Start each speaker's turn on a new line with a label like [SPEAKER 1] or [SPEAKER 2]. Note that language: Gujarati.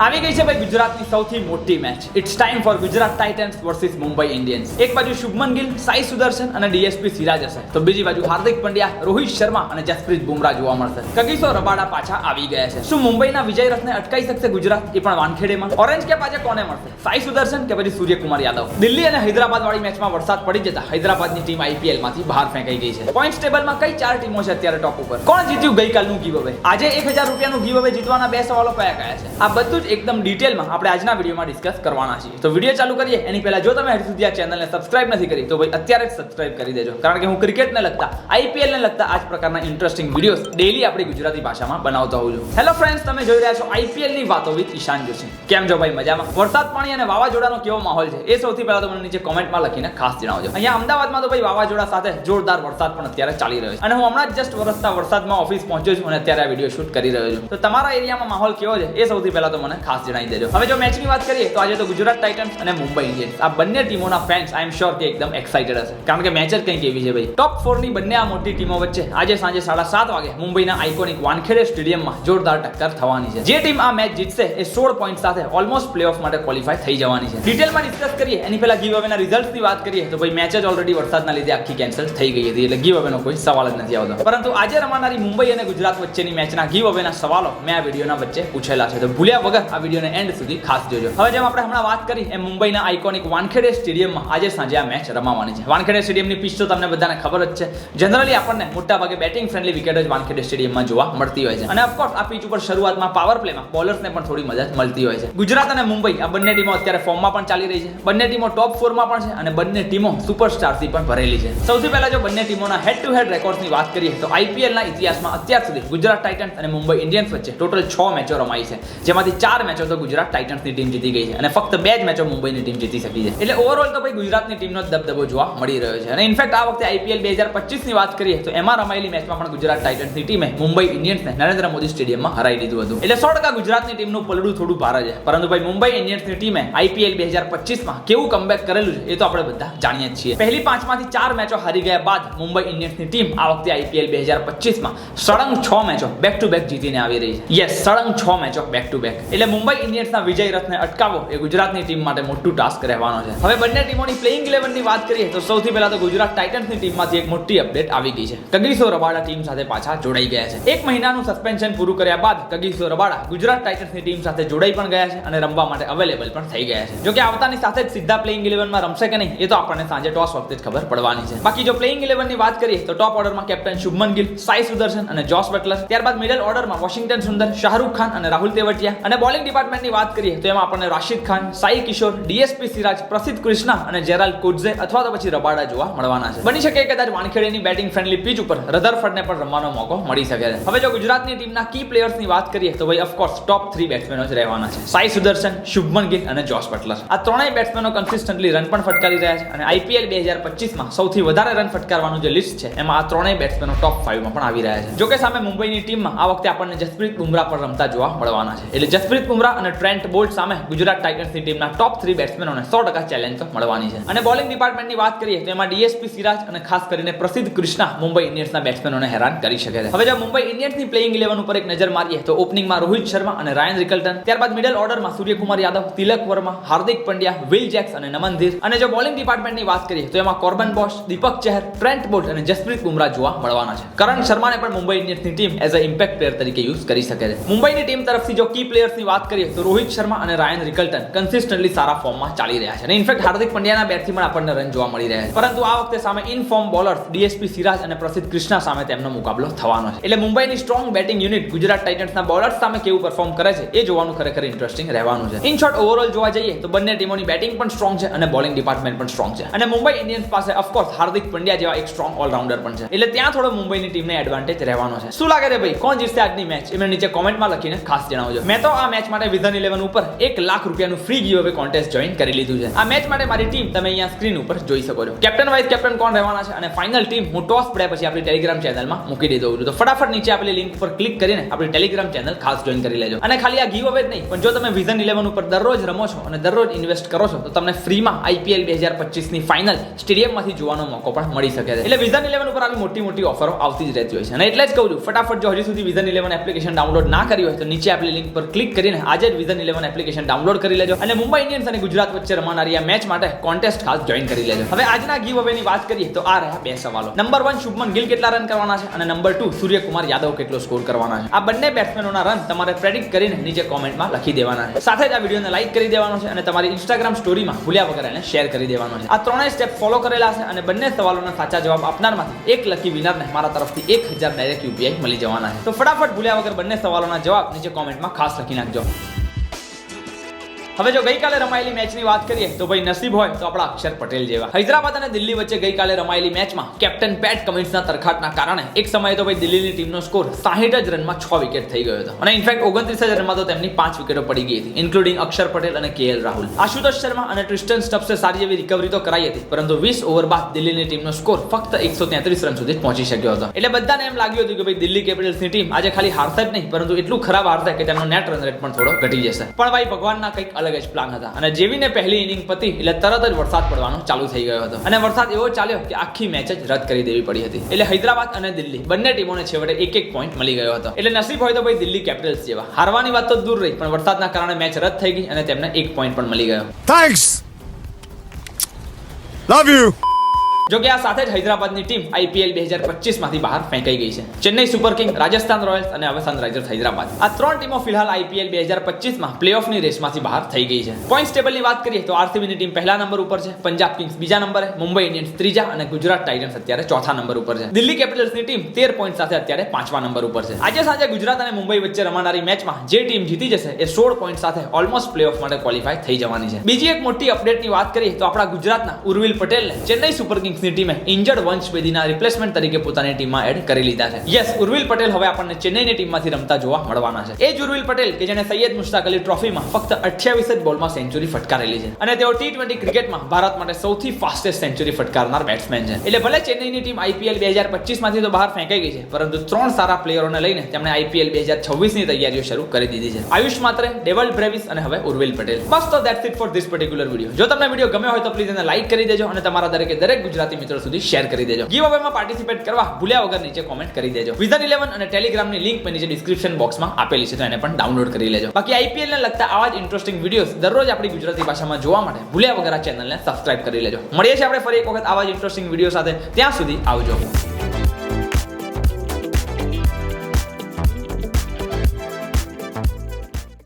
[SPEAKER 1] આવી ગઈ છે ભાઈ ગુજરાતની સૌથી મોટી match. It's time for Gujarat Titans versus Mumbai Indians. એક બાજુ શુભમન ગિલ, સાઈ સુદર્શન અને ડીએસપી સિરાજ હશે, તો બીજી બાજુ હાર્દિક પંડ્યા, રોહિત શર્મા અને જસપ્રીત બુમરાહ જોવા મળશે. કગીસો રબાડા પાછા આવી ગયા છે. શું મુંબઈના વિજય રથને અટકાવી શકશે ગુજરાત, એ પણ વાનખેડેમાં? ઓરેન્જ કેપ આજે કોને મળશે, સાઈ સુદર્શન કે પછી સૂર્યકુમાર યાદવ? દિલ્હી અને હૈદરાબાદ વાળી મેચમાં વરસાદ પડી જતા હૈદરાબાદની ટીમ આઈપીએલ માંથી બહાર ફેંકાઈ ગઈ છે. પોઈન્ટ્સ ટેબલમાં કઈ ચાર ટીમો છે અત્યારે ટોપ ઉપર? કોણ જીત્યું ગઈકાલનું ગીવ અવે? આજે 1000 રૂપિયાનું ગીવ અવે જીતવાના બે સવાલો કયા કયા છે? આ બધું જ એકદમ ડિટેલમાં આપણે આજના વિડીયોમાં ડિસ્કસ કરવાના છીએ. તો વિડીયો ચાલુ કરીએ એની પહેલા જો તમે હજી સુધી આ ચેનલને સબસ્ક્રાઇબ નથી કરી તો ભાઈ અત્યારે જ સબસ્ક્રાઇબ કરી દેજો, કારણ કે હું ક્રિકેટને લગતા, આઈપીએલને લગતા આ જ પ્રકારના ઇન્ટરેસ્ટિંગ વિડીયોઝ ડેઈલી આપણી ગુજરાતી ભાષામાં બનાવતો હોઉં છું. હેલો ફ્રેન્ડ્સ, તમે જોઈ રહ્યા છો આઈપીએલની વાતો વિથ ઈશાન જોશી. કેમ છો ભાઈ, મજામાં? વરસાદ પાણી અને વાવાઝોડાનો કેવો માહોલ છે એ સૌથી પહેલા તો મને નીચે કોમેન્ટમાં લખીને ખાસ જણાવજો. અહીંયા અમદાવાદમાં તો ભાઈ વાવાઝોડા સાથે જોરદાર વરસાદ પણ અત્યારે ચાલી રહ્યો છે અને હું હમણાં જ જસ્ટ વરસતા વરસાદમાં ઓફિસ પહોંચ્યો છું અને અત્યારે આ વિડીયો શૂટ કરી રહ્યો છું. તો તમારા એરિયામાં માહોલ કેવો છે એ સૌથી પહેલા તો મને ખાસ જણાવી દેજો. હવે જો મેચની વાત કરીએ તો આજે તો ગુજરાત ટાઇટન્સ અને મુંબઈ ઇન્ડિયન્સ, આ બંને ટીમોના ફેન્સ આઈ એમ શ્યોર કે એકદમ એક્સાઇટેડ હશે, કારણ કે મેચ જ કંઈક એવી છે ભાઈ. ટોપ 4 ની બંને આ મોટી ટીમો વચ્ચે આજે સાંજે 7:30 વાગે મુંબઈના આઇકોનિક વાનખેડે સ્ટેડિયમમાં જોરદાર ટક્કર થવાની છે. જે ટીમ આ મેચ જીતશે એ 16 પોઈન્ટ સાથે ઓલમોસ્ટ પ્લેઓફ માટે ક્વોલિફાય થઈ જવાની છે. ડિટેલમાં ડિસ્કસ કરીએ એની પહેલા ગીવ અવેના રિઝલ્ટ્સની વાત કરીએ તો ભાઈ મેચ જ ઓલરેડી વરસાદના લીધે આખી કેન્સલ થઈ ગઈ હતી, એટલે ગીવ અવેનો કોઈ સવાલ જ નથી આવતો. પરંતુ આજે રમાનારી મુંબઈ અને ગુજરાત વચ્ચેની મેચના ગીવ અવેના સવાલો મેં આ વિડીયોના વચ્ચે પૂછેલા છે, તો ભૂલ્યા વગર આ વિડીયોને એન્ડ સુધી ખાસ જોજો. હવે જેમ આપણે હમણાં વાત કરી એમ મુંબઈના આઇકોનિક વાનખેડે સ્ટેડિયમમાં આજે સાંજે આ મેચ રમાવાની છે. વાનખેડે સ્ટેડિયમની પિચ તો તમને બધાને ખબર જ છે. જનરલી આપણને મોટા ભાગે બેટિંગ ફ્રેન્ડલી વિકેટ જ વાનખેડે સ્ટેડિયમમાં જોવા મળતી હોય છે અને ઓફકોર્સ આ પિચ ઉપર શરૂઆતમાં પાવર પ્લેમાં બોલર્સને પણ થોડી મદદ મળતી હોય છે. ગુજરાત અને મુંબઈ આ બંને ટીમો અત્યારે ફોર્મમાં પણ ચાલી રહી છે. બંને ટીમો ટોપ 4 માં પણ છે અને બંને ટીમો સુપરસ્ટારથી પણ ભરેલી છે. સૌથી પહેલા જો બંને ટીમોના હેડ ટુ હેડ રેકોર્ડ્સની વાત કરીએ તો આઈપીએલના ઇતિહાસમાં અત્યાર સુધી ગુજરાત ટાઇટન્સ અને મુંબઈ ઇન્ડિયન્સ વચ્ચે ટોટલ 6 મેચો રમાઈ છે, જેમાંથી 4 મેચો તો ગુજરાત ટાઇટન્સની ટીમ જીતી ગઈ છે અને ફક્ત 2 જ મેચો મુંબઈની ટીમ જીતી શકી છે. એટલે ઓવરઓલ તો ભાઈ ગુજરાતની ટીમનો દબદબો જોવા મળી રહ્યો છે અને ઇનફેક્ટ આ વખતે આઈપીએલ 2025 ની વાત કરીએ તો એમાં રમાયેલી મેચમાં પણ ગુજરાત ટાઇટન્સની ટીમે મુંબઈ ઇન્ડિયન્સને નરેન્દ્ર મોદી સ્ટેડિયમમાં હરાવી દીધું હતું. એટલે 100% ગુજરાતની ટીમનું પલડું થોડું ભારે છે, પરંતુ ભાઈ મુંબઈ ઇન્ડિયન્સની ટીમે આઈપીએલ 2025 માં કેવું કમબેક કરેલું છે એ તો આપણે બધા જાણીએ જ છીએ. પહેલી 5 માંથી 4 મેચો હારી ગયા બાદ મુંબઈ ઇન્ડિયન્સની ટીમ આ વખતે આઈપીએલ 2025 માં સળંગ 6 મેચો બેક ટુ બેક જીતીને આવી રહી છે. યસ, સળંગ 6 મેચો બેક ટુ બેક. એટલે મુંબઈ ઇન્ડિયન્સના વિજય રથને અટકાવવો એ ગુજરાતની ટીમ માટે મોટું ટાસ્ક રહેવાનો છે. હવે બંને ટીમોની પ્લેઇંગ 11 ની વાત કરીએ તો સૌથી પહેલા તો ગુજરાત ટાઇટન્સની ટીમમાંથી એક મોટી અપડેટ આવી ગઈ છે. કગીસો રબાડા ટીમ સાથે પાછા જોડાઈ ગયા છે. 1 મહિનાનું સસ્પેન્શન પૂરું કર્યા બાદ કગીસો રબાડા ગુજરાત ટાઇટન્સની ટીમ સાથે જોડાઈ પણ ગયા છે અને રમવા માટે અવેલેબલ પણ થઈ ગયા છે. જો કે આવતાની સાથે જ સીધા પ્લેઇંગ 11 માં રમશે કે નહીં એ તો આપણને સાંજે ટોસ વખતે જ ખબર પડવાની છે. બાકી જો પ્લેઇંગ 11 ની વાત કરીએ તો ટોપ ઓર્ડરમાં કેપ્ટન શુભમન ગિલ, સાઈ સુદર્શન અને જોસ બટલર. ત્યારબાદ મિડલ ઓર્ડરમાં વોશિંગ્ટન સુંદર, શાહરૂખ ખાન અને રાહુલ તેવટિયા. અને બોલિંગ ડિપાર્ટમેન્ટની વાત કરીએ તો એમાં આપણને રાશિદ ખાન, સાઈ કિશોર, ડીએસપી સિરાજ, પ્રસિદ્ધ કૃષ્ણા અને જેરાલ્ડ કુડઝે અથવા તો પછી રબાડા જોવા મળવાના છે. બની શકે કદાચ વાનખેડેની બેટિંગ ફ્રેન્ડલી પિચ ઉપર રધરફર્ડને પણ રમવાનો મોકો મળી શકે છે. હવે જો ગુજરાતની ટીમના કી પ્લેયર્સની વાત કરીએ તો ભાઈ ઓફકોર્સ ટોપ 3 બેટ્સમેનો જ રહેવાના છે. સાઈ સુદર્શન, શુભમન ગિલ અને જોસ બટલર. આ ત્રણેય બેટ્સમેનો કન્સિસ્ટન્ટલી રન પણ ફટકારી રહ્યા છે અને આઈપીએલ 2025 માં સૌથી વધારે રન ફટકારવાનું જે લિસ્ટ છે એમાં આ ત્રણેય બેટ્સમેનો ટોપ 5 માં પણ આવી રહ્યા છે. જો કે સામે મુંબઈની ટીમમાં આ વખતે આપણને જસપ્રીત બુમરાહ પણ રમતા જોવા મળવાના છે. એટલે જસપ્રીત બુમરાહ અને ટ્રેન્ટ બોલ્ટ સામે ગુજરાત ટાઇટન્સની ટીમના ટોપ 3 બેટ્સમેનોને 100% ચેલેન્જ તો મળવાની છે. અને બોલિંગ ડિપાર્ટમેન્ટની વાત કરીએ તો એમાં ડીએસપી સિરાજ અને ખાસ કરીને પ્રસિદ્ધ કૃષ્ણા મુંબઈ ઇન્ડિયન્સના બેટ્સમેનોને હેરાન કરી શકે છે. હવે જો મુંબઈ ઇન્ડિયન્સની પ્લેઇંગ 11 ઉપર એક નજર મારીએ તો ઓપનિંગમાં રોહિત શર્મા અને રાયન રિકલ્ટન. ત્યારબાદ મિડલ ઓર્ડરમાં સૂર્યકુમાર યાદવ, તિલક વર્મા, હાર્દિક પંડ્યા, વિલ જેક્સ અને નમન ધીર. અને જો બોલિંગ ડિપાર્ટમેન્ટની વાત કરીએ તો એમાં Corbin Bosch, Deepak Chahar, Trent Boult અને જસપ્રીત બુમરાહ જોવા મળવાના છે. કરણ શર્માને પણ મુંબઈ ઇન્ડિયન્સની team as a impact player તરીકે યુઝ કરી શકે છે. મુંબઈની ટીમ તરફથી જો કી પ્લેયર્સની વાત કરીએ તો રોહિત શર્મા અને રાયન રિકલ્ટન કન્સિસ્ટન્ટલી સારા ફોર્મમાં ચાલી રહ્યા છે અને ઇનફેક્ટ હાર્દિક પંડ્યાના બેટથી પણ આપણને રન જોવા મળી રહ્યા છે. પરંતુ આ વખતે સામે in form bowlers DSP Siraj અને પ્રસિદ્ધ કૃષ્ણા સામે તેમનો મુકાબલો થવાનો છે. એટલે મુંબઈની સ્ટ્રોંગ બેટિંગ યુનિટ ગુજરાત ટાઇટન્સના બોલર્સ સામે કેવું પરફોર્મ કરે છે એ જોવાનું ખરેખર ઇન્ટરેસ્ટિંગ રહેવાનું છે. ઇન શોર્ટ ઓવરઓલ જોવા જઈએ તો બંને ટીમોની બેટિંગ પણ સ્ટ્રોંગ છે અને બોલિંગ ડિપાર્ટમેન્ટ પણ સ્ટ્રોંગ છે અને મુંબઈ ઇન્ડિયન્સ પાસે ઓફકોર્સ હાર્દિક પંડ્યા જેવા એક સ્ટ્રોંગ ઓલરાઉન્ડર પણ છે. એટલે ત્યાં થોડો મુંબઈની ટીમને એડવાન્ટેજ રહેવાનો છે. શું લાગે છે ભાઈ, કોણ જીતશે આજની મેચ? એમને નીચે કોમેન્ટમાં લખીને ખાસ જણાવજો. મેં તો આ મેચ માટે વિધન 11 ઉપર 1 લાખ રૂપિયાનું ફ્રી ગીવ અવે કોન્ટેસ્ટ જોઈન કરી લીધું છે. આ મેચ માટે મારી ટીમ તમે અહીંયા સ્ક્રીન ઉપર જોઈ શકો છો. કેપ્ટન વાઇસ કેપ્ટન કોણ રહેવાના છે અને ફાઇનલ ટીમ હું ટોસ પડ્યા પછી આપણી ટેલિગ્રામ ચેનલમાં મૂકી દીધો છું. તો ફટાફટ નીચે આપેલી લિંક ઉપર ક્લિક કરીને આપણી ટેલિગ્રામ ચેનલ ખાસ જોઈન કરી લેજો. અને ખાલી આ ગીવ અવે જ નહીં, પણ જો તમે વિઝન 11 ઉપર દરરોજ રમો છો અને દરરોજ ઇન્વેસ્ટ કરો છો તો તમને ફ્રીમાં આઈપીએલ 2025 ની ફાઇનલ સ્ટેડિયમમાંથી જોવાનો મોકો પણ મળી શકે છે. એટલે વિઝન 11 ઉપર આવી મોટી ઓફરો આવતી જ રહેતી હોય છે અને એટલે જ કહું છું ફટાફટ જો હજી સુધી વિઝન 11 એપ્લિકેશન ડાઉનલોડ ના કરી હોય તો નીચે આપેલી લિંક પર ક્લિક કરી કરીને આજે જ વિઝન 11 એપ્લિકેશન ડાઉનલોડ કરી લેજો અને મુંબઈ ઇન્ડિયન્સ અને ગુજરાત વચ્ચે રમાનારી આ મેચ માટે કોન્ટેસ્ટ ખાસ જોઈન કરી લેજો. હવે આજના ગીવ અવેની વાત કરીએ તો આ રહ્યા બે સવાલો. નંબર 1 શુભમન ગિલ કેટલા રન કરવાના છે અને નંબર 2 સૂર્યકુમાર યાદવ કેટલો સ્કોર કરવાના છે. આ બંને બેટ્સમેનોના રન તમારે પ્રેડિક્ટ કરીને નીચે કોમેન્ટમાં લખી દેવાના છે. સાથે જ આ વિડીયોને લાઈક કરી દેવાનો છે અને તમારી ઇન્સ્ટાગ્રામ સ્ટોરીમાં ભૂલ્યા વગર એને શેર કરી દેવાનો છે. આ ત્રણેય સ્ટેપ ફોલો કરેલા છે અને બંને સવાલોના સાચા જવાબ આપનારમાંથી એક લકી વિનરને મારા તરફથી 1000 ડાયરેક્ટ યુપીઆઈ મળી જવાના છે. તો ફટાફટ ભૂલ્યા વગર બંને સવાલોના જવાબ નીચે કોમેન્ટમાં ખાસ લખી નાખજો. હવે જો ગઈકાલે રમાયેલી મેચની વાત કરીએ તો ભાઈ નસીબ હોય તો આપણા અક્ષર પટેલ જેવા. હૈદરાબાદ અને દિલ્હી વચ્ચે ગઈકાલે રમાયેલી મેચમાં કેપ્ટન પેટ કમિન્સના તરખાટના કારણે એક સમયે તો ભાઈ દિલ્હીની ટીમનો સ્કોર 60 જ રનમાં 6 વિકેટ થઈ ગયો હતો અને ઇનફેક્ટ 29 જ રનમાં તો તેમની 5 વિકેટો પડી ગઈ હતી, ઇન્ક્લુડિંગ અક્ષર પટેલ અને કેએલ રાહુલ. આશુતોષ શર્મા અને ટ્રિસ્ટન સ્ટબ્સે સારી એવી રિકવરી તો કરાઈ હતી, પરંતુ 20 ઓવર બાદ દિલ્હીની ટીમનો સ્કોર ફક્ત 133 રન સુધી પહોંચી શક્યો હતો. એટલે બધાને એમ લાગ્યું હતું કે ભાઈ દિલ્હી કેપિટલ્સની ટીમ આજે ખાલી હારશે જ નહીં, પરંતુ એટલું ખરાબ હારશે કે તેમનો નેટ રન રેટ પણ થોડો ઘટી જશે. પણ ભાઈ ભગવાનના કંઈક અલગ જ પ્લાન હતા અને જેવીને પહેલી ઇનિંગ પતી એટલે તરત જ વરસાદ પડવાનો ચાલુ થઈ ગયો હતો અને વરસાદ એવો ચાલ્યો કે આખી મેચ જ રદ કરી દેવી પડી હતી. એટલે હૈદરાબાદ અને દિલ્હી બંને ટીમોને છેવટે એક પોઈન્ટ મળી ગયો હતો. એટલે નસીબ હોય તો ભાઈ દિલ્હી કેપિટલ્સ જેવા. હારવાની વાત તો દૂર રહી, પણ વરસાદના કારણે મેચ રદ થઈ ગઈ અને તેમને 1 પોઈન્ટ પણ મળી ગયો.
[SPEAKER 2] Thanks. Love you.
[SPEAKER 1] જો કે આ સાથે જ હૈદરાબાદની ટીમ IPL 2025 માંથી બહાર ફેંકાઈ ગઈ છે. Chennai super king, Rajasthan Royals અને હવે સનરાઇઝર્સ હૈદરાબાદ આ ત્રણ ટીમો ફિલહાલ IPL 2025 માં પ્લેઓફની રેસમાંથી બહાર થઈ ગઈ છે. પોઈન્ટ્સ ટેબલની વાત કરીએ તો RCB ની ટીમ પહેલા નંબર ઉપર છે, પંજાબ કિંગ્સ બીજા નંબરે, મુંબઈ ઇન્ડિયન્સ ત્રીજા અને ગુજરાત ટાઇટન્સ અત્યારે ચોથા નંબર ઉપર છે. દિલ્હી કેપિટલ્સની ટીમ 13 પોઈન્ટ સાથે અત્યારે પાંચમા નંબર ઉપર છે. આજે સાંજે ગુજરાત અને મુંબઈ વચ્ચે રમાનારી મેચમાં જે ટીમ જીતી જશે એ 16 પોઈન્ટ સાથે ઓલમોસ્ટ પ્લેઓફ માટે ક્વોલિફાય થઈ જવાની છે. બીજી એક મોટી અપડેટની વાત કરીએ તો આપણા ગુજરાતના ઉર્વિલ પટેલને ચેન્નઈ સુપર કિંગ્સની ટીમે ઇન્જર્ડ વંશ બેદીના રિપ્લેસમેન્ટ તરીકે પોતાની ટીમમાં એડ કરી લીધા છે. યસ, ઉર્વિલ પટેલ હવે આપણને ચેન્નઈની ટીમમાંથી રમતા જોવા મળવાના છે. એ જ ઉર્વિલ પટેલ કે જેણે સૈયદ મુશ્તાક અલી ટ્રોફીમાં ફક્ત 28 જ બોલમાં સેન્ચુરી ફટકારેલી છે અને તેઓ T20 ક્રિકેટમાં ભારત માટે સૌથી ફાસ્ટેસ્ટ સેન્ચુરી ફટકારનાર બેટ્સમેન છે. એટલે ભલે ચેન્નઈની ટીમ IPL 2025 માંથી તો બહાર ફેંકાઈ ગઈ છે, પરંતુ ત્રણ સારા પ્લેયરોને લઈને તેમણે IPL 2026 ની તૈયારીઓ શરૂ કરી દીધી છે. આયુષ માત્રે, ડેવલ બ્રેવિસ અને હવે ઉર્વિલ પટેલ. બસ તો that's it for this particular video. જો તમને વિડિયો ગમ્યો હોય તો પ્લીઝ એને લાઈક કરી દેજો અને તમારા દરેક ગુજરાતી મિત્રો સુધી શેર કરી દેજો. ગીવ અવેમાં પાર્ટિસિપેટ કરવા ભૂલ્યા વગર નીચે કોમેન્ટ કરી દેજો. વિઝન 11 અને ટેલિગ્રામની લિંક મેં નીચે ડિસ્ક્રિપ્શન બોક્સમાં આપેલી છે, તો એને પણ ડાઉનલોડ કરી લેજો. બાકી IPL ને લગતા આવા જ ઇન્ટરેસ્ટિંગ વિડીયોઝ દરરોજ આપણી ગુજરાતી ભાષામાં જોવા માટે ભૂલ્યા વગર આ ચેનલને સબસ્ક્રાઇબ કરી લેજો. મળીએ છીએ આપણે ફરી એક વખત આવા જ ઇન્ટરેસ્ટિંગ વિડીયો સાથે. ત્યાં સુધી આવજો.